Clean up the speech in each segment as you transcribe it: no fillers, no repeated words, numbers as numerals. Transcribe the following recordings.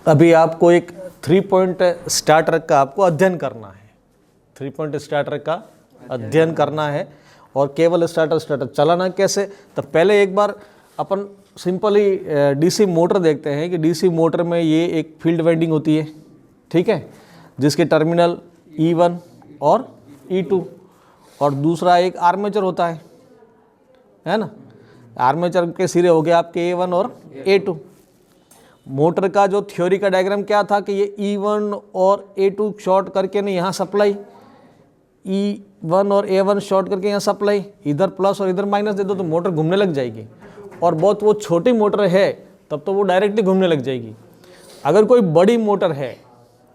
अभी आपको एक 3 पॉइंट स्टार्टर का आपको अध्ययन करना है। 3 पॉइंट स्टार्टर का अध्ययन करना है और केवल स्टार्टर चलाना कैसे। तो पहले एक बार अपन सिंपली डीसी मोटर देखते हैं कि डीसी मोटर में ये एक फील्ड वाइंडिंग होती है, ठीक है, जिसके टर्मिनल E1 और E2 और दूसरा एक आर्मेचर होता है ना। आर्मेचर के सिरे हो गए आपके A1 और A2। मोटर का जो थ्योरी का डायग्राम क्या था कि ये E1 और A2 शॉर्ट करके नहीं यहाँ सप्लाई, E1 और A1 शॉर्ट करके यहाँ सप्लाई, इधर प्लस और इधर माइनस दे दो तो मोटर घूमने लग जाएगी। और बहुत वो छोटी मोटर है तब तो वो डायरेक्टली घूमने लग जाएगी। अगर कोई बड़ी मोटर है,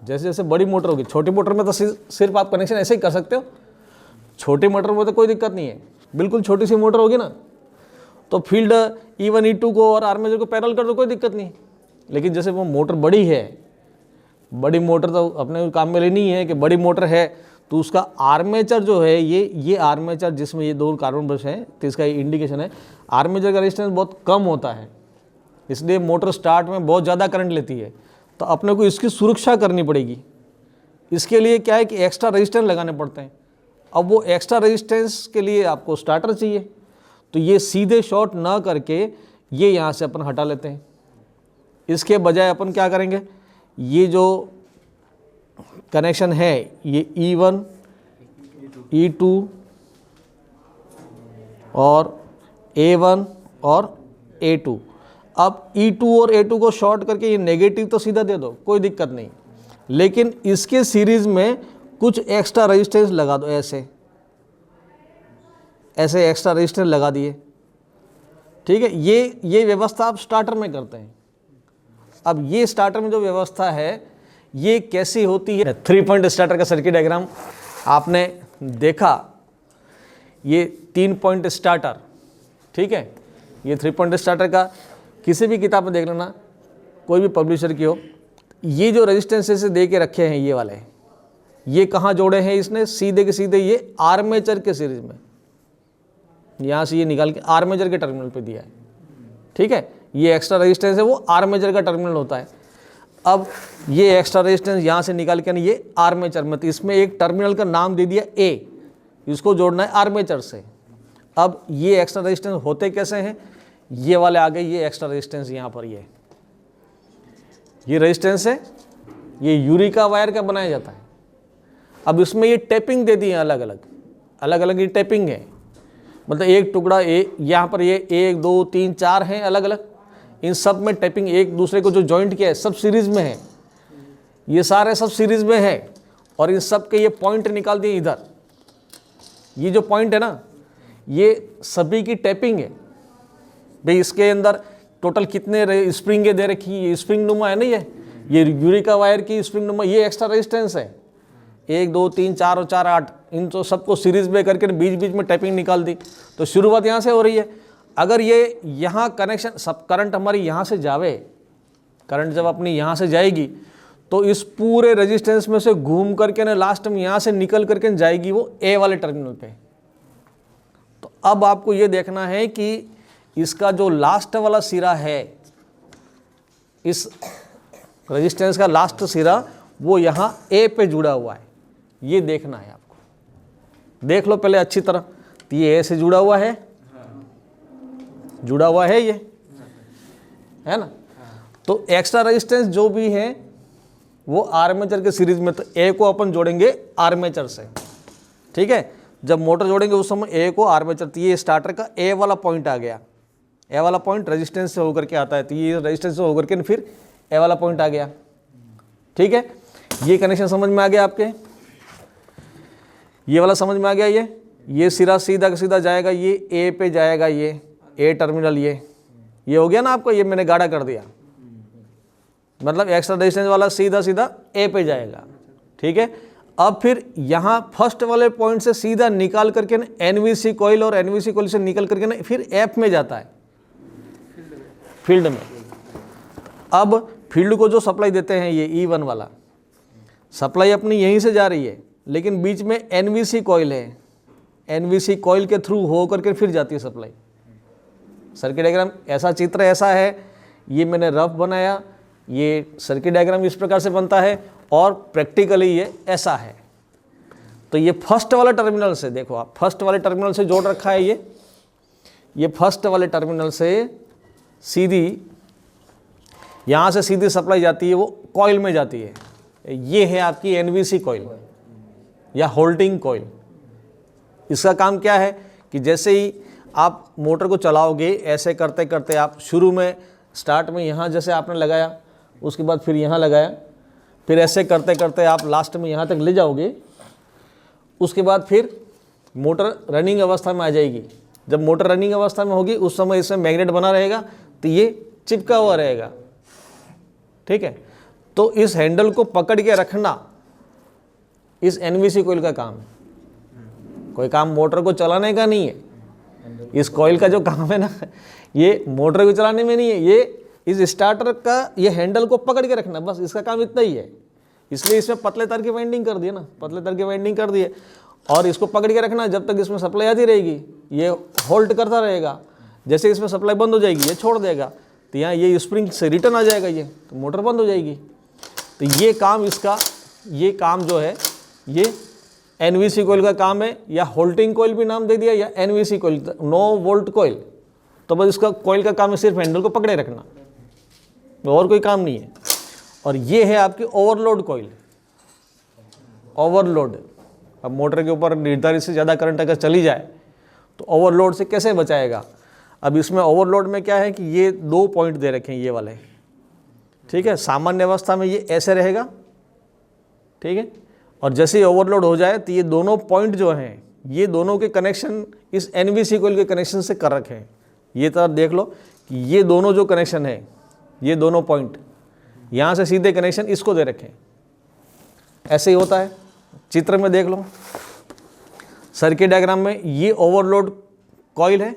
जैसे जैसे बड़ी मोटर होगी, छोटी मोटर में तो सिर्फ आप कनेक्शन ऐसे ही कर सकते हो। छोटी मोटर में तो कोई दिक्कत नहीं है, बिल्कुल छोटी सी मोटर होगी ना तो फील्ड E1 E2 को और आर्मेचर को पैरेलल कर दो, कोई दिक्कत नहीं। लेकिन जैसे वो मोटर बड़ी है, बड़ी मोटर तो अपने काम में लेनी है कि बड़ी मोटर है तो उसका आर्मेचर जो है ये आर्मेचर जिसमें ये 2 कार्बन ब्रश हैं तो इसका इंडिकेशन है आर्मेचर का रेजिस्टेंस बहुत कम होता है, इसलिए मोटर स्टार्ट में बहुत ज़्यादा करंट लेती है। तो अपने को इसकी सुरक्षा करनी पड़ेगी। इसके लिए क्या है कि एक्स्ट्रा रेजिस्टेंस लगाने पड़ते हैं। अब वो एक्स्ट्रा रेजिस्टेंस के लिए आपको स्टार्टर चाहिए, तो ये सीधे शॉर्ट ना करके ये यहाँ से अपन हटा लेते हैं। इसके बजाय अपन क्या करेंगे, ये जो कनेक्शन है ये E1 E2 और A1 और A2, अब E2 और A2 को शॉर्ट करके ये नेगेटिव तो सीधा दे दो, कोई दिक्कत नहीं। लेकिन इसके सीरीज में कुछ एक्स्ट्रा रेजिस्टेंस लगा दो, ऐसे एक्स्ट्रा रेजिस्टेंस लगा दिए, ठीक है। ये व्यवस्था आप स्टार्टर में करते हैं। अब ये स्टार्टर में जो व्यवस्था है ये कैसी होती है, 3 पॉइंट स्टार्टर का सर्किट डायग्राम आपने देखा। ये 3 पॉइंट स्टार्टर, ठीक है, ये 3 पॉइंट स्टार्टर का किसी भी किताब में देख लेना, कोई भी पब्लिशर की हो। ये जो रेजिस्टेंस से दे के रखे हैं ये वाले, ये कहाँ जोड़े हैं इसने, सीधे के सीधे ये आर्मेचर के सीरीज में, यहाँ से ये निकाल के आर्मेचर के टर्मिनल पे दिया है, ठीक है। ये एक्स्ट्रा रेजिस्टेंस है वो आर्मेचर का टर्मिनल होता है। अब ये एक्स्ट्रा रेजिस्टेंस यहाँ से निकाल के ये आर्मेचर में, तो इसमें एक टर्मिनल का नाम दे दिया A, इसको जोड़ना है आर्मेचर से। अब ये एक्स्ट्रा रेजिस्टेंस होते कैसे हैं, ये वाले आ गए, ये एक्स्ट्रा रेजिस्टेंस यहाँ पर ये रेजिस्टेंस है, ये यूरिका वायर का बनाया जाता है। अब इसमें ये टैपिंग दे दी है, अलग अलग ये टैपिंग है, मतलब एक टुकड़ा यहाँ पर ये 1 2 3 4 हैं अलग अलग, इन सब में टैपिंग एक दूसरे को जो जॉइंट किया है सब सीरीज में है, ये सारे सब सीरीज में है। और इन सब के ये पॉइंट निकाल दिए इधर, ये जो पॉइंट है ना ये सभी की टैपिंग है भाई। इसके अंदर टोटल कितने स्प्रिंगे दे रखी है, ये स्प्रिंग नुमा है ना, ये यूरिका वायर की स्प्रिंग नुमा, ये एक्स्ट्रा रेजिस्टेंस है 1 2 3 4 और 4 8, इन तो सबको सीरीज में करके बीच बीच में टैपिंग निकाल दी। तो शुरुआत यहाँ से हो रही है। अगर ये यहाँ कनेक्शन सब करंट हमारी यहाँ से जावे, करंट जब अपनी यहाँ से जाएगी तो इस पूरे रेजिस्टेंस में से घूम करके ना लास्ट में यहाँ से निकल करके जाएगी वो A वाले टर्मिनल पे। तो अब आपको ये देखना है कि इसका जो लास्ट वाला सिरा है, इस रेजिस्टेंस का लास्ट सिरा वो यहाँ A पे जुड़ा हुआ है, ये देखना है आपको। देख लो पहले अच्छी तरह, तो ये A से जुड़ा हुआ है ये, है ना। तो एक्स्ट्रा रेजिस्टेंस जो भी है वो आर्मेचर के सीरीज में, तो A को अपन जोड़ेंगे आर्मेचर से, ठीक है। जब मोटर जोड़ेंगे उस समय A को आर्मेचर, तो ये स्टार्टर का A वाला पॉइंट आ गया, A वाला पॉइंट रेजिस्टेंस से होकर के आता है, तो ये रेजिस्टेंस से होकर के फिर A वाला पॉइंट आ गया, ठीक है। ये कनेक्शन समझ में आ गया आपके, ये वाला समझ में आ गया। ये सिरा सीधा का सीधा जाएगा, ये A पे जाएगा, ये A टर्मिनल ये हो गया ना आपको, ये मैंने गाढ़ा कर दिया, मतलब एक्स्ट्रा रेजिस्टेंस वाला सीधा सीधा A पे जाएगा, ठीक है। अब फिर यहाँ फर्स्ट वाले पॉइंट से सीधा निकाल करके ना एनवीसी कॉइल, और एनवीसी कॉइल से निकल करके ना फिर F में जाता है, फील्ड में। अब फील्ड को जो सप्लाई देते हैं ये E1 वाला सप्लाई अपनी यहीं से जा रही है, लेकिन बीच में एनवीसी कॉइल है, एनवीसी कॉइल के थ्रू हो करके फिर जाती है सप्लाई। सर्किट डायग्राम ऐसा चित्र ऐसा है, ये मैंने रफ बनाया, ये सर्किट डायग्राम इस प्रकार से बनता है और प्रैक्टिकली ये ऐसा है। तो ये फर्स्ट वाले टर्मिनल से, देखो आप फर्स्ट वाले टर्मिनल से जोड़ रखा है ये फर्स्ट वाले टर्मिनल से सीधी यहाँ से सीधी सप्लाई जाती है, वो कॉइल में जाती है। ये है आपकी एनवीसी कॉइल या होल्डिंग कॉइल। इसका काम क्या है कि जैसे ही आप मोटर को चलाओगे, ऐसे करते करते आप शुरू में स्टार्ट में यहाँ जैसे आपने लगाया, उसके बाद फिर यहाँ लगाया, फिर ऐसे करते करते आप लास्ट में यहाँ तक ले जाओगे। उसके बाद फिर मोटर रनिंग अवस्था में आ जाएगी। जब मोटर रनिंग अवस्था में होगी उस समय इसमें मैग्नेट बना रहेगा, तो ये चिपका हुआ रहेगा। ठीक है, तो इस हैंडल को पकड़ के रखना इस एनवीसी कॉइल का काम है। कोई काम मोटर को चलाने का नहीं है। इस कॉइल का जो काम है ना, ये मोटर को चलाने में नहीं है, ये इस स्टार्टर का ये हैंडल को पकड़ के रखना, बस इसका काम इतना ही है। इसलिए इसमें पतले तार की वाइंडिंग कर दी ना, पतले तार की वाइंडिंग कर दी है, और इसको पकड़ के रखना जब तक इसमें सप्लाई आती रहेगी। ये होल्ड करता रहेगा, जैसे इसमें सप्लाई बंद हो जाएगी ये छोड़ देगा, तो यहाँ ये स्प्रिंग से रिटर्न आ जाएगा, ये तो मोटर बंद हो जाएगी। तो ये काम इसका, ये काम जो है ये एनवीसी कॉइल का काम है, या होल्डिंग कॉइल भी नाम दे दिया, या NVC coil, no volt coil. तो बस इसका कॉइल का काम है सिर्फ हैंडल को पकड़े रखना, और कोई काम नहीं है। और ये है आपकी ओवरलोड कॉइल। ओवरलोड, अब मोटर के ऊपर निर्धारित से ज़्यादा करंट अगर चली जाए तो ओवरलोड से कैसे बचाएगा। अब इसमें ओवरलोड में क्या है कि ये 2 पॉइंट दे रखे हैं ये वाले। ठीक है, सामान्य अवस्था में ये ऐसे रहेगा। ठीक है, और जैसे ही ओवरलोड हो जाए तो ये दोनों पॉइंट जो हैं, ये दोनों के कनेक्शन इस एनवीसी कॉइल के कनेक्शन से कर रखे हैं। ये तरह देख लो कि ये दोनों जो कनेक्शन है, ये दोनों पॉइंट यहाँ से सीधे कनेक्शन इसको दे रखे हैं। ऐसे ही होता है, चित्र में देख लो सर्किट डायग्राम में। ये ओवरलोड कॉइल है।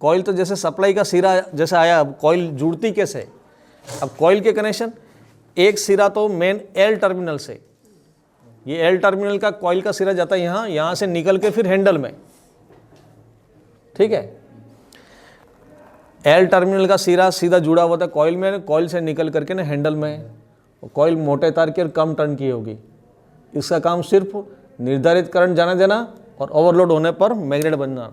कॉइल तो जैसे सप्लाई का सिरा जैसे आया, अब कॉइल जुड़ती कैसे। अब कॉइल के कनेक्शन, एक सिरा तो मेन एल टर्मिनल से, ये एल टर्मिनल का कॉइल का सिरा जाता है यहाँ, यहाँ से निकल के फिर हैंडल में। ठीक है, एल टर्मिनल का सिरा सीधा जुड़ा हुआ था कॉइल में, कॉइल से निकल करके ना हैंडल में। कॉइल मोटे तार की और कम टर्न की होगी। इसका काम सिर्फ निर्धारित करंट जाने देना और ओवरलोड होने पर मैग्नेट बनना,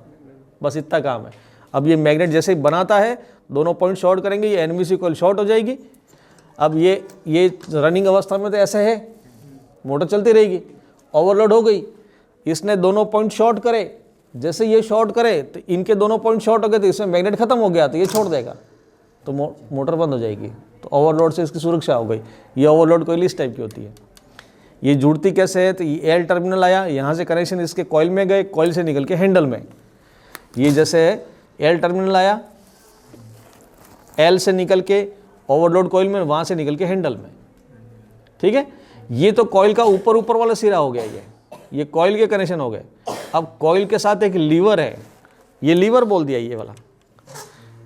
बस इतना काम है। अब ये मैग्नेट जैसे ही बनाता है, दोनों पॉइंट शॉर्ट करेंगे, ये एनवीसी कॉइल शॉर्ट हो जाएगी। अब ये रनिंग अवस्था में तो ऐसे है, मोटर चलती रहेगी। ओवरलोड हो गई, इसने दोनों पॉइंट शॉर्ट करे, जैसे ये शॉर्ट करे तो इनके दोनों पॉइंट शॉर्ट हो गए, तो इसमें मैग्नेट खत्म हो गया, तो ये छोड़ देगा, तो मोटर बंद हो जाएगी। तो ओवरलोड से इसकी सुरक्षा हो गई। ये ओवरलोड कॉइल इस टाइप की होती है। ये जुड़ती कैसे है, तो ये एल टर्मिनल आया, यहाँ से कनेक्शन इसके कॉइल में गए, कॉइल से निकल के हैंडल में। ये जैसे है, एल टर्मिनल आया, एल से निकल के ओवरलोड कॉइल में, वहाँ से निकल के हैंडल में। ठीक है, ये तो कॉइल का ऊपर वाला सिरा हो गया, ये कॉइल के कनेक्शन हो गए। अब कॉइल के साथ एक लीवर है, ये लीवर बोल दिया ये वाला,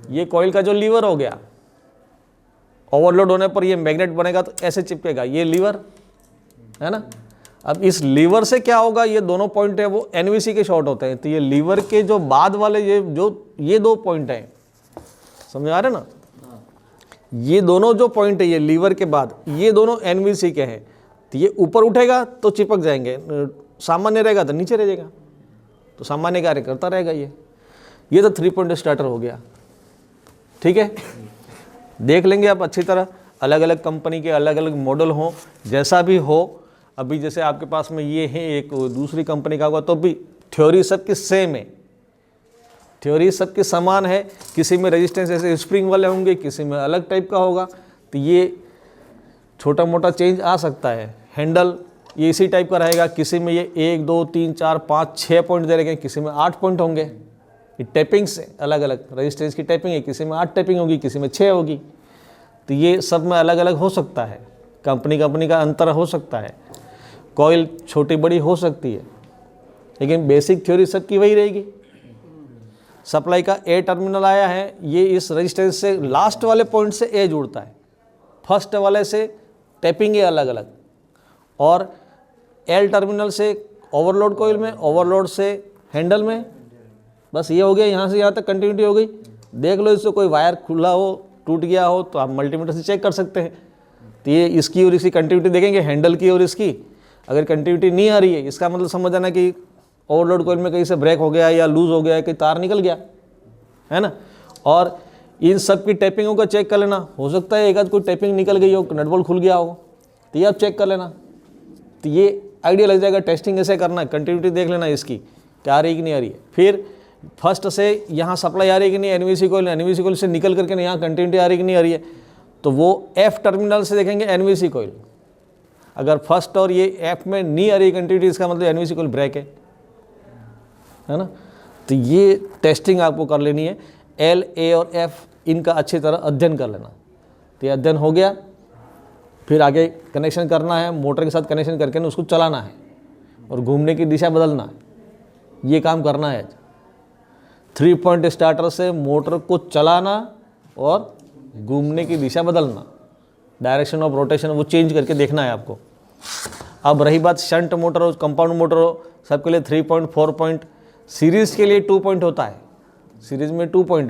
ये कॉइल का जो लीवर हो गया, ओवरलोड होने पर ये मैग्नेट बनेगा तो ऐसे चिपकेगा, ये लीवर है ना। अब इस लीवर से क्या होगा, ये दोनों पॉइंट है वो एनवीसी के शॉर्ट होते हैं, तो ये लीवर के जो बाद वाले ये 2 पॉइंट हैं, समझ आ रहे ना। ये दोनों जो पॉइंट है ये लीवर के बाद, ये दोनों एनवीसी के हैं, तो ये ऊपर उठेगा तो चिपक जाएंगे, सामान्य रहेगा तो नीचे रह जाएगा, तो सामान्य कार्य करता रहेगा। ये तो 3 पॉइंट स्टार्टर हो गया। ठीक है, देख लेंगे आप अच्छी तरह, अलग अलग कंपनी के अलग अलग मॉडल हो, जैसा भी हो। अभी जैसे आपके पास में ये है, एक दूसरी कंपनी का होगा, तो भी थ्योरी सबकी सेम है, थ्योरी सबकी समान है। किसी में रेजिस्टेंस ऐसे स्प्रिंग वाले होंगे, किसी में अलग टाइप का होगा, तो ये छोटा मोटा चेंज आ सकता है। हैंडल ये इसी टाइप का रहेगा, किसी में ये 1 2 3 4 5 6 पॉइंट दे रखे, किसी में 8 पॉइंट होंगे। ये टैपिंग से अलग अलग रेजिस्टेंस की टैपिंग है, किसी में 8 टैपिंग होगी, किसी में 6 होगी। तो ये सब में अलग अलग हो सकता है, कंपनी का अंतर हो सकता है, कॉइल छोटी बड़ी हो सकती है, लेकिन बेसिक थ्योरी सबकी वही रहेगी। सप्लाई का ए टर्मिनल आया है, ये इस रेजिस्टेंस से लास्ट वाले पॉइंट से ए जुड़ता है, फर्स्ट वाले से टैपिंग है अलग अलग, और एल टर्मिनल से ओवरलोड कॉइल में, ओवरलोड से हैंडल में। बस ये हो गया, यहाँ से यहाँ तक कंटिन्यूटी हो गई। देख लो, इससे कोई वायर खुला हो, टूट गया हो तो आप मल्टीमीटर से चेक कर सकते हैं। तो ये इसकी और इसकी कंटिन्यूटी देखेंगे, हैंडल की और इसकी। अगर कंटिन्यूटी नहीं आ रही है, इसका मतलब समझ आना कि ओवरलोड कॉइल में कहीं से ब्रेक हो गया या लूज हो गया, कि तार निकल गया, है ना। और इन सब की टैपिंगों का चेक कर लेना। हो सकता है एक आध कोई टैपिंग निकल गई हो, नट बोल्ट खुल गया हो, तो ये आप चेक कर लेना। तो ये आइडिया लग जाएगा। टेस्टिंग ऐसे करना है, कंटिन्यूटी देख लेना इसकी क्या आ रही है कि नहीं आ रही है। फिर फर्स्ट से यहाँ सप्लाई आ रही है कि नहीं, एनवीसी कोइल से निकल करके यहाँ कंटिन्यूटी आ रही है कि नहीं आ रही है, तो वो एफ टर्मिनल से देखेंगे एनवीसी कोइल। अगर फर्स्ट और ये एफ में नहीं आ रही कंटिन्यूटी, इसका मतलब एनवीसी कोइल ब्रेक है ना। तो ये टेस्टिंग आपको कर लेनी है। एल, ए और एफ इनका अच्छी तरह अध्ययन कर लेना। तो ये अध्ययन हो गया, फिर आगे कनेक्शन करना है, मोटर के साथ कनेक्शन करके उसको चलाना है और घूमने की दिशा बदलना है, ये काम करना है। 3 पॉइंट स्टार्टर से मोटर को चलाना और घूमने की दिशा बदलना, डायरेक्शन ऑफ रोटेशन वो चेंज करके देखना है आपको। अब रही बात शंट मोटर हो, कंपाउंड मोटर हो, सबके लिए 3 पॉइंट, 4 पॉइंट, सीरीज़ के लिए 2 पॉइंट होता है। सीरीज़ में 2 पॉइंट है।